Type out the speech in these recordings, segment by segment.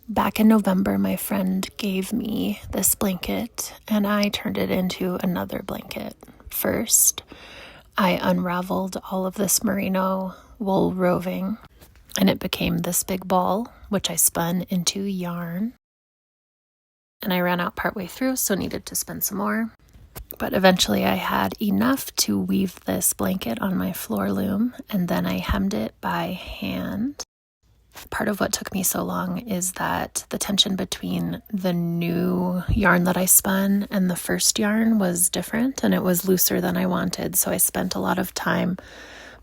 Back in November, my friend gave me this blanket and I turned it into another blanket. First, I unraveled all of this merino wool roving and it became this big ball, which I spun into yarn. And I ran out partway through, so needed to spin some more. But eventually I had enough to weave this blanket on my floor loom, and then I hemmed it by hand. Part of what took me so long is that the tension between the new yarn that I spun and the first yarn was different, and it was looser than I wanted. So I spent a lot of time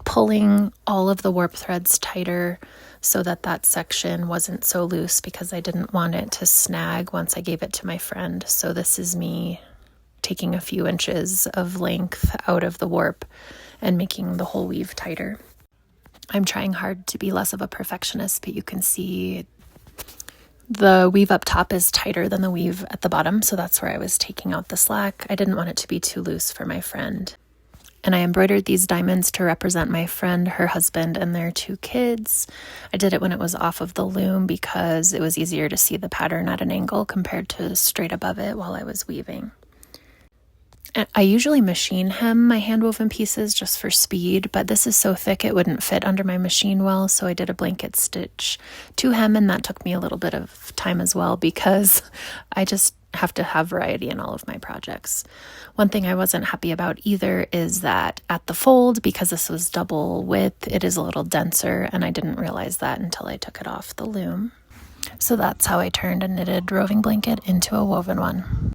pulling all of the warp threads tighter so that that section wasn't so loose, because I didn't want it to snag once I gave it to my friend. So this is me taking a few inches of length out of the warp and making the whole weave tighter. I'm trying hard to be less of a perfectionist, but you can see the weave up top is tighter than the weave at the bottom, so that's where I was taking out the slack. I didn't want it to be too loose for my friend. And I embroidered these diamonds to represent my friend, her husband, and their 2 kids. I did it when it was off of the loom because it was easier to see the pattern at an angle compared to straight above it while I was weaving. I usually machine hem my handwoven pieces just for speed, but this is so thick it wouldn't fit under my machine well, so I did a blanket stitch to hem, and that took me a little bit of time as well because I just have to have variety in all of my projects. One thing I wasn't happy about either is that at the fold, because this was double width, it is a little denser, and I didn't realize that until I took it off the loom. So that's how I turned a knitted roving blanket into a woven one.